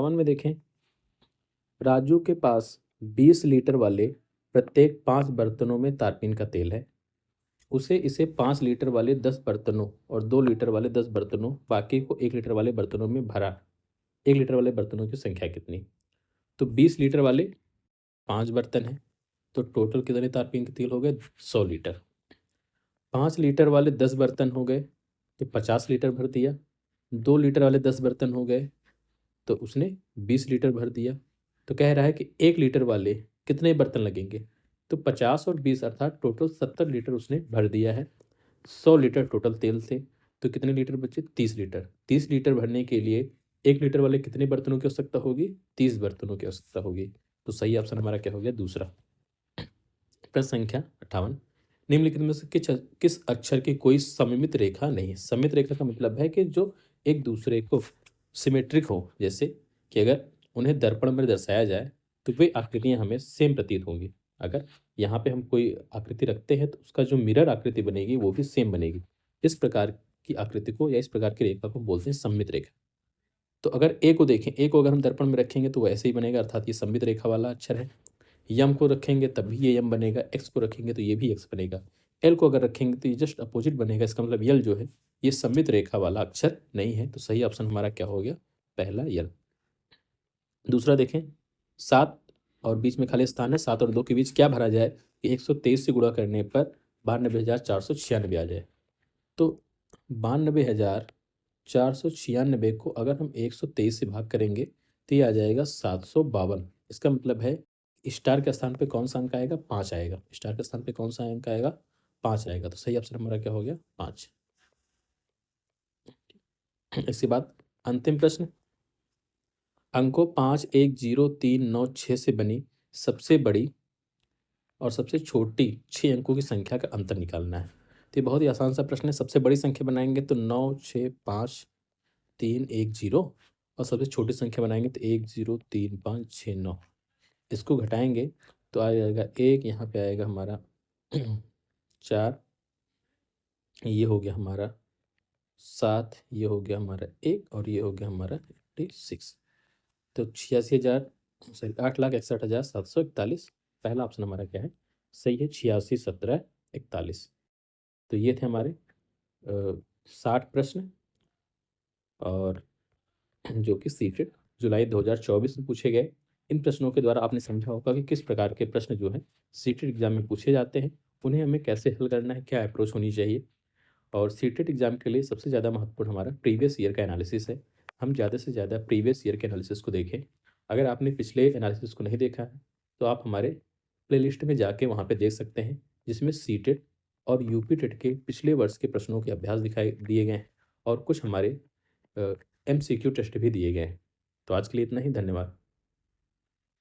में देखें, राजू के पास 20 लीटर वाले प्रत्येक 5 बर्तनों में तारपीन का तेल है। उसे इसे 5 लीटर वाले 10 बर्तनों और 2 लीटर वाले 10 बर्तनों, बाकी को 1 लीटर वाले बर्तनों में भरा। 1 लीटर वाले बर्तनों की संख्या कितनी? तो 20 लीटर वाले 5 बर्तन हैं, तो टोटल कितने तारपीन के तेल हो गए? 100 लीटर। 5 लीटर वाले 10 बर्तन हो गए तो 50 लीटर भर दिया। 2 लीटर वाले 10 बर्तन हो गए तो उसने 20 लीटर भर दिया। तो कह रहा है कि 1 लीटर वाले कितने बर्तन लगेंगे? तो 50 और 20 अर्थात टोटल 70 लीटर उसने भर दिया है। 100 लीटर टोटल तेल से, तो कितने लीटर बचे? 30 लीटर। 30 लीटर भरने के लिए 1 लीटर वाले कितने बर्तनों की आवश्यकता होगी? 30 बर्तनों की आवश्यकता होगी। तो सही ऑप्शन हमारा क्या हो गया? दूसरा। प्रश्न संख्या 58, निम्नलिखित में से किस अक्षर की कोई सममित रेखा नहीं है? सममित रेखा का मतलब है कि जो एक दूसरे को सिमेट्रिक हो, जैसे कि अगर उन्हें दर्पण में दर्शाया जाए तो वे आकृतियां हमें सेम प्रतीत होंगी। अगर यहाँ पे हम कोई आकृति रखते हैं तो उसका जो मिरर आकृति बनेगी वो भी सेम बनेगी। इस प्रकार की आकृति को या इस प्रकार की रेखा को बोलते हैं सममित रेखा। तो अगर ए को देखें, ए को अगर हम दर्पण में रखेंगे तो वैसे ही बनेगा, अर्थात ये सममित रेखा वाला अक्षर है। यम को रखेंगे तब भी ये यम बनेगा, एक्स को रखेंगे तो ये भी एक्स बनेगा, एल को अगर रखेंगे तो ये जस्ट अपोजिट बनेगा। इसका मतलब यल जो है ये सममित रेखा वाला अक्षर नहीं है। तो सही ऑप्शन हमारा क्या हो गया? पहला यल। दूसरा देखें, 7 और बीच में खाली स्थान है, 7 और 2 के बीच क्या भरा जाए कि 123 से गुणा करने पर 92,496 आ जाए? तो 92,496 को अगर हम 123 से भाग करेंगे तो ये आ जाएगा 752। इसका मतलब है स्टार के स्थान पे कौन सा अंक आएगा? 5 आएगा। स्टार के स्थान पे कौन सा अंक आएगा? 5 आएगा। तो सही ऑप्शन हमारा क्या हो गया? 5। इसके बाद अंतिम प्रश्न, अंकों 5, 1, 0, 3, 9, 6 से बनी सबसे बड़ी और सबसे छोटी 6 अंकों की संख्या का अंतर निकालना है। तो ये बहुत ही आसान सा प्रश्न है। सबसे बड़ी संख्या बनाएंगे तो 9, 6, 5, 3, 1, 0, और सबसे छोटी संख्या बनाएंगे तो 1, 0, 3, 5, 6, 9। इसको घटाएंगे तो आ जाएगा 1, यहाँ पे आएगा हमारा 4, ये हो गया हमारा 7, ये हो गया हमारा 1 और ये हो गया हमारा 86। तो 8,61,741। पहला ऑप्शन हमारा क्या है? सही है, 86,17,41। तो ये थे हमारे 60 प्रश्न, और जो कि सीटेट जुलाई 2024 में पूछे गए। इन प्रश्नों के द्वारा आपने समझा होगा कि किस प्रकार के प्रश्न जो हैं सीटेट एग्जाम में पूछे जाते हैं, उन्हें हमें कैसे हल करना है, क्या अप्रोच होनी चाहिए। और सीटेट एग्जाम के लिए सबसे ज़्यादा महत्वपूर्ण हमारा प्रीवियस ईयर का एनालिसिस है। हम ज़्यादा से ज़्यादा प्रीवियस ईयर के एनालिसिस को देखें। अगर आपने पिछले एनालिसिस को नहीं देखा है तो आप हमारे प्लेलिस्ट में जाके वहाँ पे देख सकते हैं, जिसमें सीटेट और यूपी टेट के पिछले वर्ष के प्रश्नों के अभ्यास दिखाई दिए गए हैं और कुछ हमारे MCQ टेस्ट भी दिए गए हैं। तो आज के लिए इतना ही, धन्यवाद।